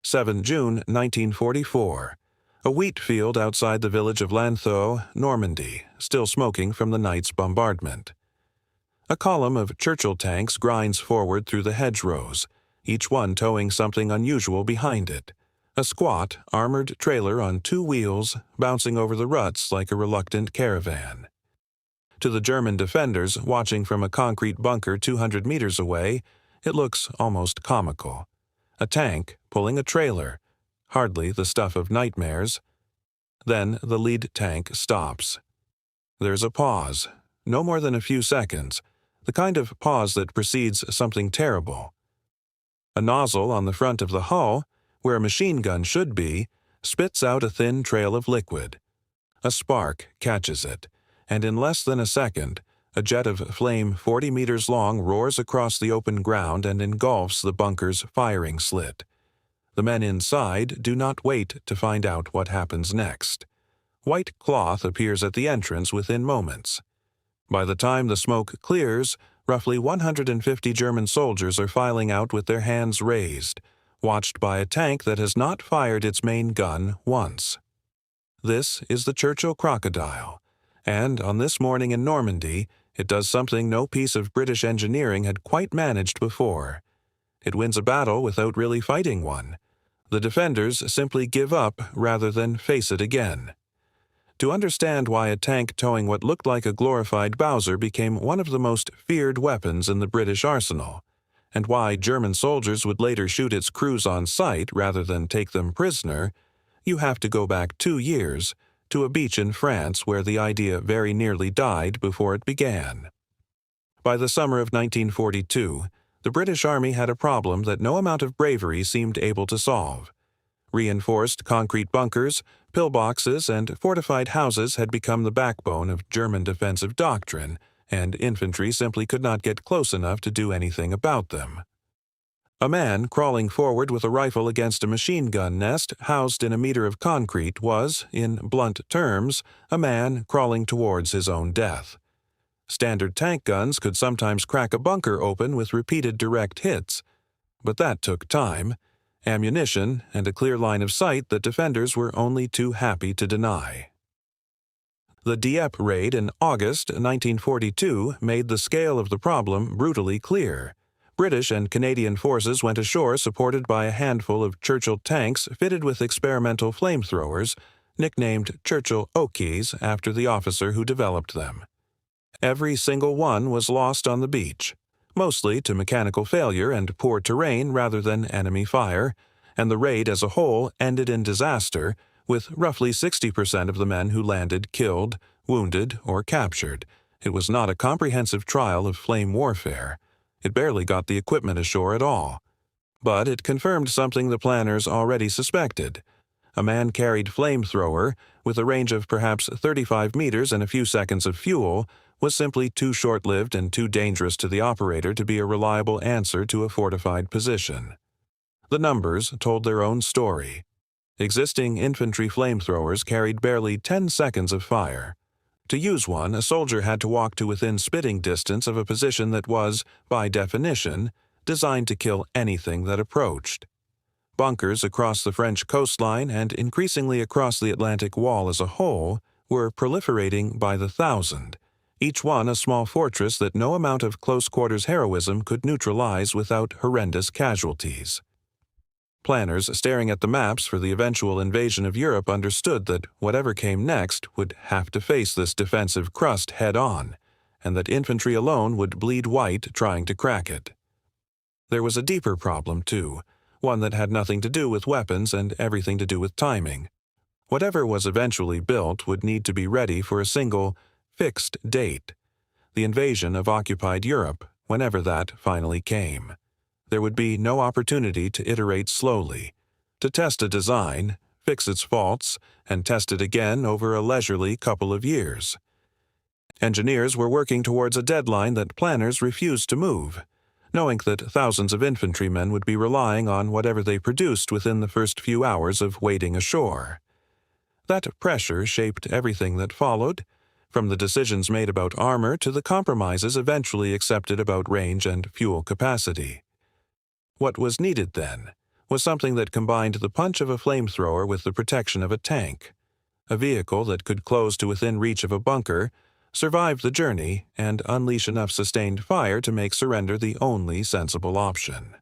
7 June 1944. A wheat field outside the village of Lantheuil, Normandy, still smoking from the night's bombardment. A column of Churchill tanks grinds forward through the hedgerows, each one towing something unusual behind it. A squat, armored trailer on two wheels, bouncing over the ruts like a reluctant caravan. To the German defenders watching from a concrete bunker 200 meters away, it looks almost comical. A tank pulling a trailer, hardly the stuff of nightmares. Then the lead tank stops. There's a pause, no more than a few seconds, the kind of pause that precedes something terrible. A nozzle on the front of the hull, where a machine gun should be, spits out a thin trail of liquid. A spark catches it, and in less than a second, a jet of flame 40 meters long roars across the open ground and engulfs the bunker's firing slit. The men inside do not wait to find out what happens next. White cloth appears at the entrance within moments. By the time the smoke clears, roughly 150 German soldiers are filing out with their hands raised, watched by a tank that has not fired its main gun once. This is the Churchill crocodile, and on this morning in Normandy, it does something no piece of British engineering had quite managed before. It wins a battle without really fighting one. The defenders simply give up rather than face it again. To understand why a tank towing what looked like a glorified Bowser became one of the most feared weapons in the British arsenal, and why German soldiers would later shoot its crews on sight rather than take them prisoner, you have to go back 2 years to a beach in France where the idea very nearly died before it began. By the summer of 1942, the British Army had a problem that no amount of bravery seemed able to solve. Reinforced concrete bunkers, pillboxes, and fortified houses had become the backbone of German defensive doctrine, and infantry simply could not get close enough to do anything about them. A man crawling forward with a rifle against a machine gun nest housed in a meter of concrete was, in blunt terms, a man crawling towards his own death. Standard tank guns could sometimes crack a bunker open with repeated direct hits, but that took time, ammunition, and a clear line of sight that defenders were only too happy to deny. The Dieppe raid in August 1942 made the scale of the problem brutally clear. British and Canadian forces went ashore supported by a handful of Churchill tanks fitted with experimental flamethrowers, nicknamed Churchill Okies after the officer who developed them. Every single one was lost on the beach, mostly to mechanical failure and poor terrain rather than enemy fire, and the raid as a whole ended in disaster, with roughly 60% of the men who landed killed, wounded, or captured. It was not a comprehensive trial of flame warfare. It barely got the equipment ashore at all. But it confirmed something the planners already suspected. A man-carried flamethrower, with a range of perhaps 35 meters and a few seconds of fuel, was simply too short-lived and too dangerous to the operator to be a reliable answer to a fortified position. The numbers told their own story. Existing infantry flamethrowers carried barely 10 seconds of fire. To use one, a soldier had to walk to within spitting distance of a position that was, by definition, designed to kill anything that approached. Bunkers across the French coastline and increasingly across the Atlantic Wall as a whole were proliferating by the thousand, each one a small fortress that no amount of close-quarters heroism could neutralize without horrendous casualties. Planners staring at the maps for the eventual invasion of Europe understood that whatever came next would have to face this defensive crust head-on, and that infantry alone would bleed white trying to crack it. There was a deeper problem, too, one that had nothing to do with weapons and everything to do with timing. Whatever was eventually built would need to be ready for a single, fixed date, the invasion of occupied Europe, whenever that finally came. There would be no opportunity to iterate slowly, to test a design, fix its faults, and test it again over a leisurely couple of years. Engineers were working towards a deadline that planners refused to move, knowing that thousands of infantrymen would be relying on whatever they produced within the first few hours of wading ashore. That pressure shaped everything that followed, from the decisions made about armor to the compromises eventually accepted about range and fuel capacity. What was needed then was something that combined the punch of a flamethrower with the protection of a tank. A vehicle that could close to within reach of a bunker, survive the journey, and unleash enough sustained fire to make surrender the only sensible option.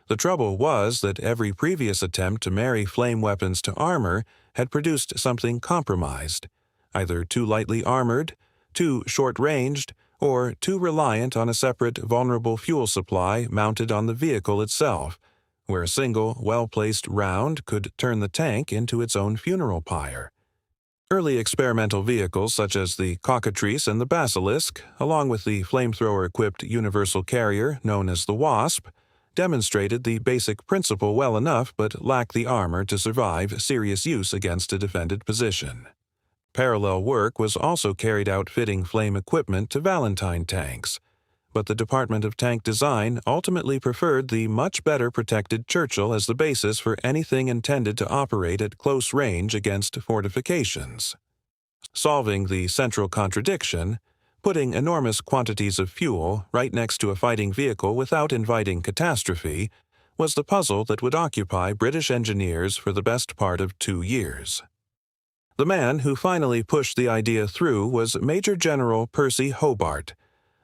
The trouble was that every previous attempt to marry flame weapons to armor had produced something compromised, either too lightly armored, too short-ranged, or too reliant on a separate vulnerable fuel supply mounted on the vehicle itself, where a single, well-placed round could turn the tank into its own funeral pyre. Early experimental vehicles such as the cockatrice and the basilisk, along with the flamethrower-equipped universal carrier known as the Wasp, demonstrated the basic principle well enough but lacked the armor to survive serious use against a defended position. Parallel work was also carried out fitting flame equipment to Valentine tanks, but the Department of Tank Design ultimately preferred the much better protected Churchill as the basis for anything intended to operate at close range against fortifications. Solving the central contradiction, putting enormous quantities of fuel right next to a fighting vehicle without inviting catastrophe, was the puzzle that would occupy British engineers for the best part of 2 years. The man who finally pushed the idea through was Major General Percy Hobart,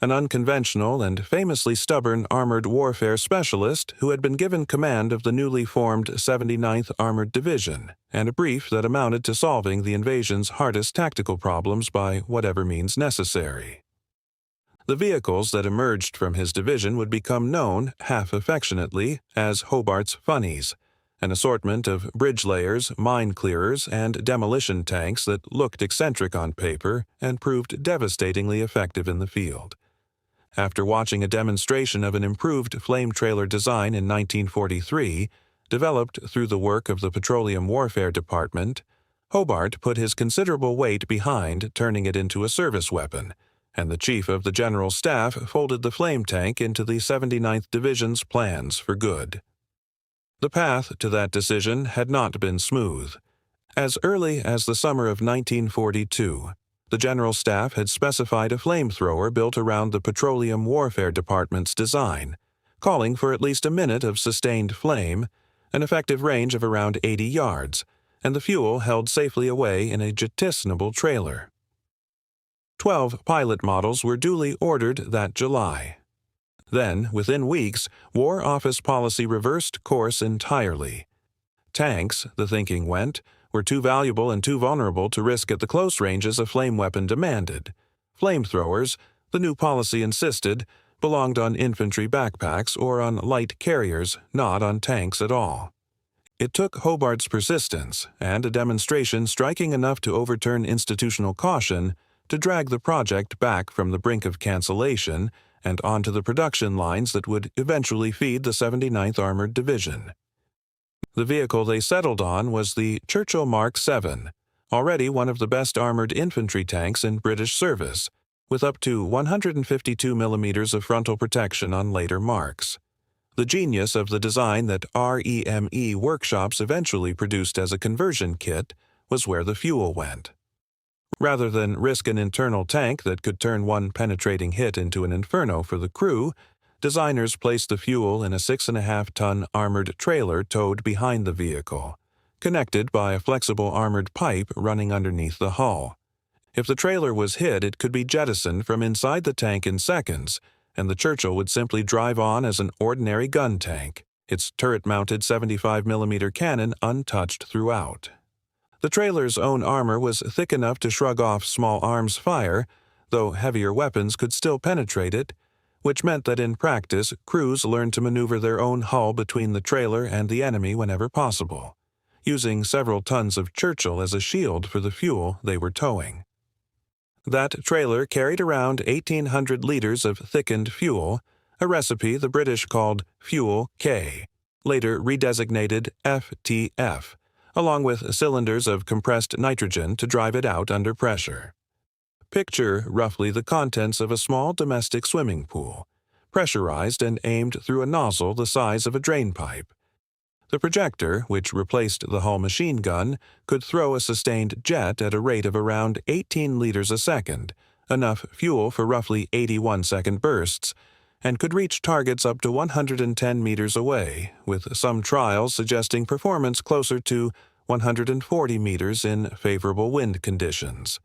an unconventional and famously stubborn armored warfare specialist who had been given command of the newly formed 79th Armored Division, and a brief that amounted to solving the invasion's hardest tactical problems by whatever means necessary. The vehicles that emerged from his division would become known, half affectionately, as Hobart's Funnies, an assortment of bridge layers, mine clearers, and demolition tanks that looked eccentric on paper and proved devastatingly effective in the field. After watching a demonstration of an improved flame trailer design in 1943, developed through the work of the Petroleum Warfare Department, Hobart put his considerable weight behind turning it into a service weapon, and the Chief of the General Staff folded the flame tank into the 79th Division's plans for good. The path to that decision had not been smooth. As early as the summer of 1942, the General Staff had specified a flamethrower built around the Petroleum Warfare Department's design, calling for at least a minute of sustained flame, an effective range of around 80 yards, and the fuel held safely away in a jettisonable trailer. 12 pilot models were duly ordered that July. Then, within weeks, War Office policy reversed course entirely. Tanks, the thinking went, were too valuable and too vulnerable to risk at the close ranges a flame weapon demanded. Flamethrowers, the new policy insisted, belonged on infantry backpacks or on light carriers, not on tanks at all. It took Hobart's persistence, and a demonstration striking enough to overturn institutional caution, to drag the project back from the brink of cancellation and onto the production lines that would eventually feed the 79th Armored Division. The vehicle they settled on was the Churchill Mark VII, already one of the best armored infantry tanks in British service, with up to 152 millimeters of frontal protection on later marks. The genius of the design that REME workshops eventually produced as a conversion kit was where the fuel went. Rather than risk an internal tank that could turn one penetrating hit into an inferno for the crew, designers placed the fuel in a 6.5-ton armored trailer towed behind the vehicle, connected by a flexible armored pipe running underneath the hull. If the trailer was hit, it could be jettisoned from inside the tank in seconds, and the Churchill would simply drive on as an ordinary gun tank, its turret-mounted 75mm cannon untouched throughout. The trailer's own armor was thick enough to shrug off small arms fire, though heavier weapons could still penetrate it, which meant that in practice, crews learned to maneuver their own hull between the trailer and the enemy whenever possible, using several tons of Churchill as a shield for the fuel they were towing. That trailer carried around 1,800 liters of thickened fuel, a recipe the British called Fuel K, later redesignated FTF, along with cylinders of compressed nitrogen to drive it out under pressure. Picture roughly the contents of a small domestic swimming pool, pressurized and aimed through a nozzle the size of a drainpipe. The projector, which replaced the hull machine gun, could throw a sustained jet at a rate of around 18 liters a second, enough fuel for roughly 81-second bursts, and could reach targets up to 110 meters away, with some trials suggesting performance closer to 140 meters in favorable wind conditions.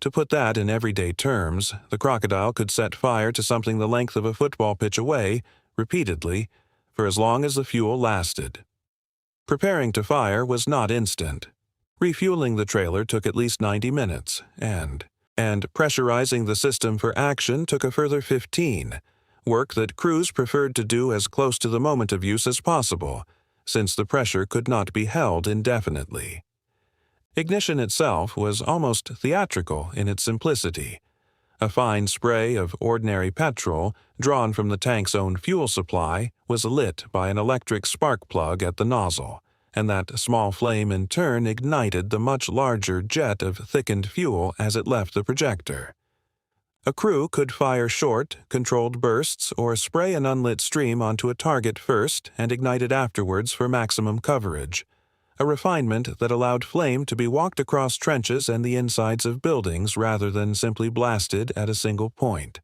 To put that in everyday terms, the crocodile could set fire to something the length of a football pitch away, repeatedly, for as long as the fuel lasted. Preparing to fire was not instant. Refueling the trailer took at least 90 minutes, and pressurizing the system for action took a further 15, work that crews preferred to do as close to the moment of use as possible, since the pressure could not be held indefinitely. Ignition itself was almost theatrical in its simplicity. A fine spray of ordinary petrol, drawn from the tank's own fuel supply, was lit by an electric spark plug at the nozzle, and that small flame in turn ignited the much larger jet of thickened fuel as it left the projector. A crew could fire short, controlled bursts or spray an unlit stream onto a target first and ignite it afterwards for maximum coverage, a refinement that allowed flame to be walked across trenches and the insides of buildings rather than simply blasted at a single point.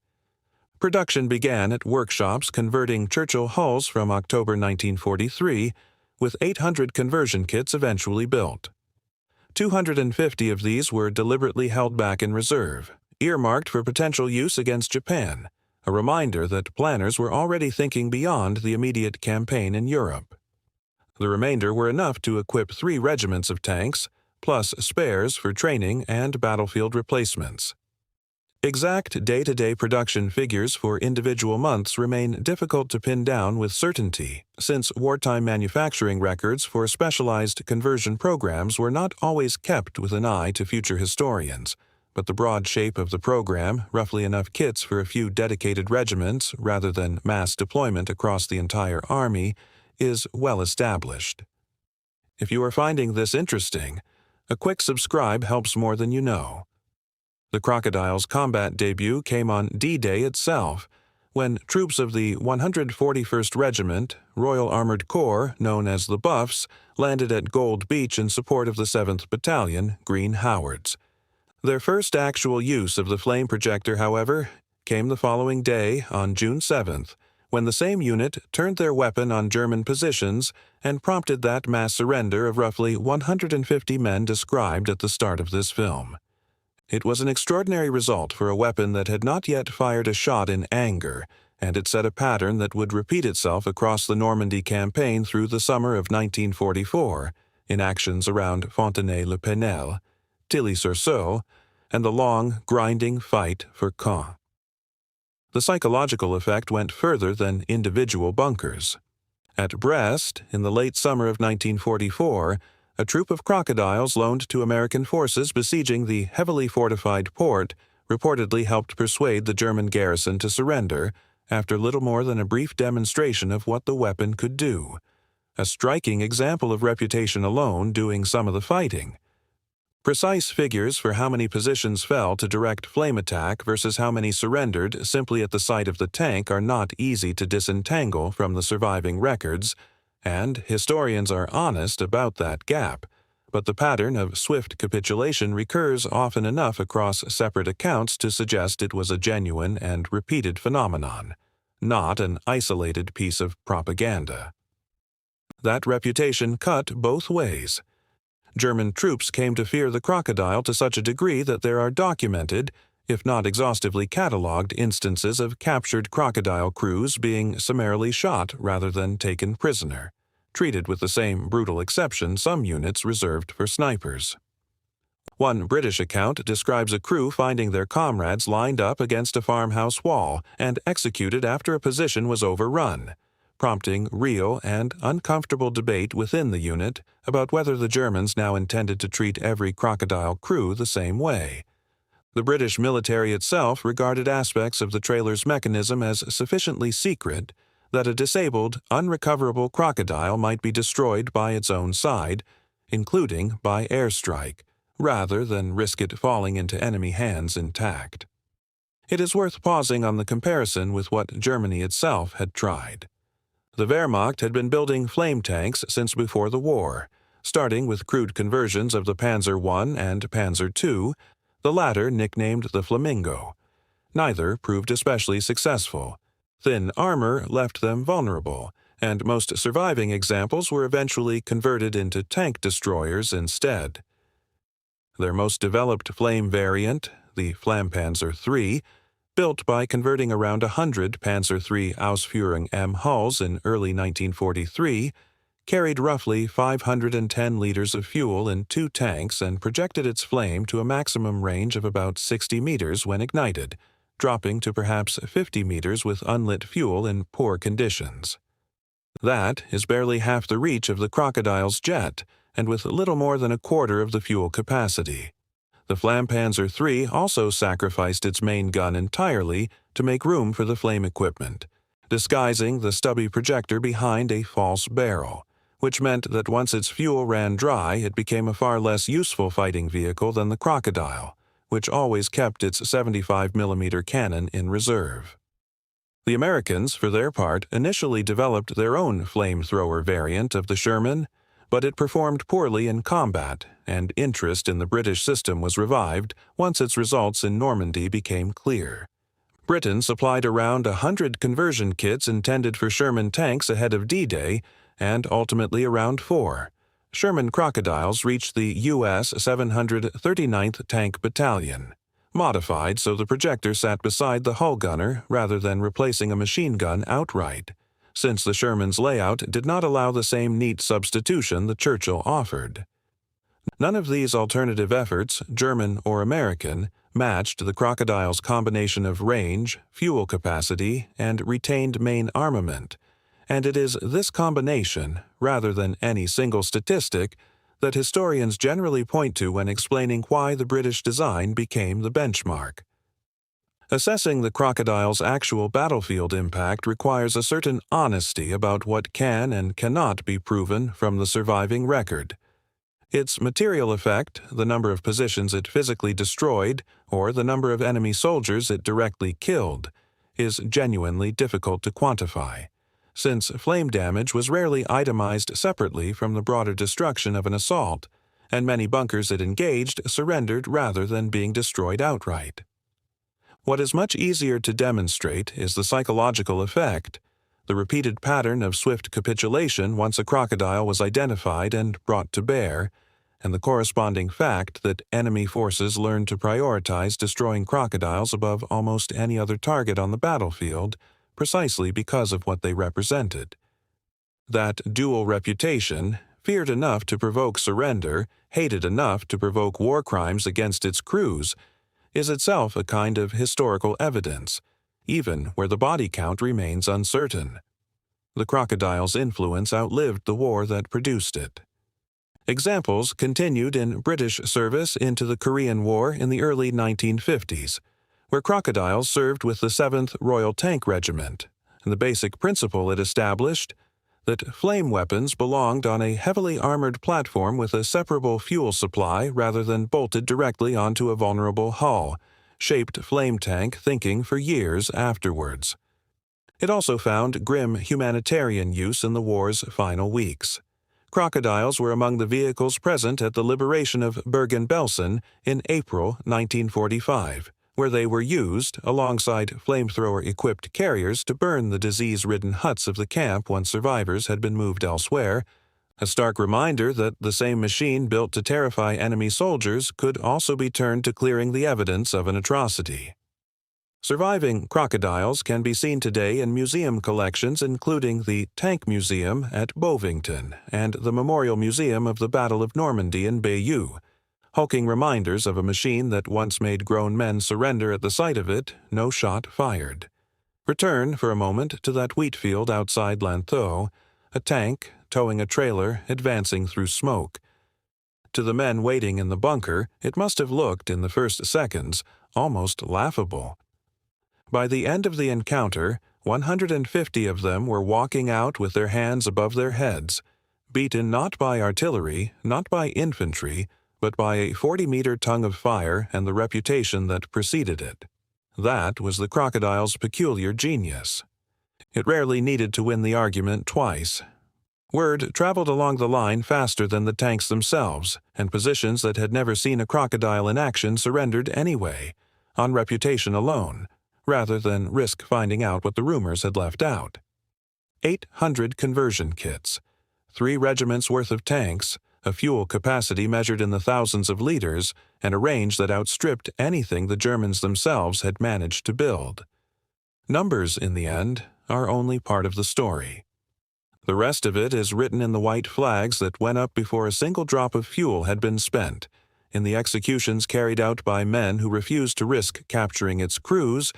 Production began at workshops converting Churchill hulls from October 1943, with 800 conversion kits eventually built. 250 of these were deliberately held back in reserve, earmarked for potential use against Japan, a reminder that planners were already thinking beyond the immediate campaign in Europe. The remainder were enough to equip 3 regiments of tanks, plus spares for training and battlefield replacements. Exact day-to-day production figures for individual months remain difficult to pin down with certainty, since wartime manufacturing records for specialized conversion programs were not always kept with an eye to future historians, but the broad shape of the program, roughly enough kits for a few dedicated regiments rather than mass deployment across the entire army, is well established. If you are finding this interesting, a quick subscribe helps more than you know. The crocodile's combat debut came on D-Day itself, when troops of the 141st Regiment, Royal Armoured Corps, known as the Buffs, landed at Gold Beach in support of the 7th Battalion, Green Howards. Their first actual use of the flame projector, however, came the following day, on June 7th, when the same unit turned their weapon on German positions and prompted that mass surrender of roughly 150 men described at the start of this film. It was an extraordinary result for a weapon that had not yet fired a shot in anger, and it set a pattern that would repeat itself across the Normandy campaign through the summer of 1944, in actions around Fontenay-le-Penel, Tilly-sur-Seulles, and the long, grinding fight for Caen. The psychological effect went further than individual bunkers. At Brest, in the late summer of 1944, a troop of crocodiles loaned to American forces besieging the heavily fortified port reportedly helped persuade the German garrison to surrender after little more than a brief demonstration of what the weapon could do, a striking example of reputation alone doing some of the fighting. Precise figures for how many positions fell to direct flame attack versus how many surrendered simply at the sight of the tank are not easy to disentangle from the surviving records, and historians are honest about that gap, but the pattern of swift capitulation recurs often enough across separate accounts to suggest it was a genuine and repeated phenomenon, not an isolated piece of propaganda. That reputation cut both ways. German troops came to fear the crocodile to such a degree that there are documented, if not exhaustively catalogued, instances of captured crocodile crews being summarily shot rather than taken prisoner, treated with the same brutal exception some units reserved for snipers. One British account describes a crew finding their comrades lined up against a farmhouse wall and executed after a position was overrun, prompting real and uncomfortable debate within the unit about whether the Germans now intended to treat every crocodile crew the same way. The British military itself regarded aspects of the trailer's mechanism as sufficiently secret that a disabled, unrecoverable crocodile might be destroyed by its own side, including by airstrike, rather than risk it falling into enemy hands intact. It is worth pausing on the comparison with what Germany itself had tried. The Wehrmacht had been building flame tanks since before the war, starting with crude conversions of the Panzer I and Panzer II, the latter nicknamed the Flamingo. Neither proved especially successful, Thin armor left them vulnerable, and most surviving examples were eventually converted into tank destroyers instead. Their most developed flame variant, the Flammpanzer III, built by converting around 100 Panzer III Ausführung M hulls in early 1943, carried roughly 510 liters of fuel in 2 tanks and projected its flame to a maximum range of about 60 meters when ignited, dropping to perhaps 50 meters with unlit fuel in poor conditions. That is barely half the reach of the Crocodile's jet, and with little more than a quarter of the fuel capacity. The Flammpanzer III also sacrificed its main gun entirely to make room for the flame equipment, disguising the stubby projector behind a false barrel, which meant that once its fuel ran dry, it became a far less useful fighting vehicle than the Crocodile, which always kept its 75mm cannon in reserve. The Americans, for their part, initially developed their own flamethrower variant of the Sherman, but it performed poorly in combat, and interest in the British system was revived once its results in Normandy became clear. Britain supplied around 100 conversion kits intended for Sherman tanks ahead of D-Day, and ultimately around 4. Sherman Crocodiles reached the U.S. 739th Tank Battalion, modified so the projector sat beside the hull gunner rather than replacing a machine gun outright, since the Sherman's layout did not allow the same neat substitution the Churchill offered. None of these alternative efforts, German or American, matched the Crocodile's combination of range, fuel capacity, and retained main armament, and it is this combination, rather than any single statistic, that historians generally point to when explaining why the British design became the benchmark. Assessing the Crocodile's actual battlefield impact requires a certain honesty about what can and cannot be proven from the surviving record. Its material effect, the number of positions it physically destroyed, or the number of enemy soldiers it directly killed, is genuinely difficult to quantify, since flame damage was rarely itemized separately from the broader destruction of an assault, and many bunkers it engaged surrendered rather than being destroyed outright. What is much easier to demonstrate is the psychological effect, the repeated pattern of swift capitulation once a crocodile was identified and brought to bear, and the corresponding fact that enemy forces learned to prioritize destroying crocodiles above almost any other target on the battlefield, precisely because of what they represented. That dual reputation, feared enough to provoke surrender, hated enough to provoke war crimes against its crews, is itself a kind of historical evidence, even where the body count remains uncertain. The crocodile's influence outlived the war that produced it. Examples continued in British service into the Korean War in the early 1950s, where crocodiles served with the 7th Royal Tank Regiment, and the basic principle it established, that flame weapons belonged on a heavily armored platform with a separable fuel supply rather than bolted directly onto a vulnerable hull, shaped flame tank thinking for years afterwards. It also found grim humanitarian use in the war's final weeks. Crocodiles were among the vehicles present at the liberation of Bergen-Belsen in April 1945, where they were used, alongside flamethrower-equipped carriers, to burn the disease-ridden huts of the camp once survivors had been moved elsewhere, a stark reminder that the same machine built to terrify enemy soldiers could also be turned to clearing the evidence of an atrocity. Surviving crocodiles can be seen today in museum collections including the Tank Museum at Bovington and the Memorial Museum of the Battle of Normandy in Bayeux, hulking reminders of a machine that once made grown men surrender at the sight of it, no shot fired. Return for a moment to that wheat field outside Lantheuil, a tank, towing a trailer, advancing through smoke. To the men waiting in the bunker, it must have looked, in the first seconds, almost laughable. By the end of the encounter, 150 of them were walking out with their hands above their heads, beaten not by artillery, not by infantry, but by a 40-meter tongue of fire and the reputation that preceded it. That was the crocodile's peculiar genius. It rarely needed to win the argument twice. Word traveled along the line faster than the tanks themselves, and positions that had never seen a crocodile in action surrendered anyway, on reputation alone, rather than risk finding out what the rumors had left out. 800 conversion kits, 3 regiments' worth of tanks, a fuel capacity measured in the thousands of liters, and a range that outstripped anything the Germans themselves had managed to build. Numbers, in the end, are only part of the story. The rest of it is written in the white flags that went up before a single drop of fuel had been spent, in the executions carried out by men who refused to risk capturing its crews,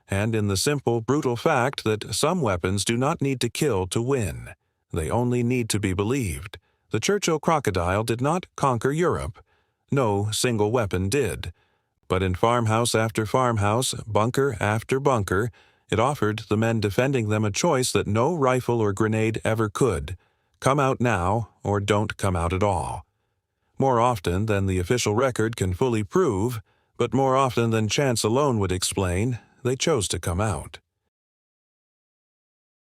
and in the simple, brutal fact that some weapons do not need to kill to win. They only need to be believed. The Churchill crocodile did not conquer Europe. No single weapon did. But in farmhouse after farmhouse, bunker after bunker, it offered the men defending them a choice that no rifle or grenade ever could: come out now or don't come out at all. More often than the official record can fully prove, but more often than chance alone would explain, they chose to come out.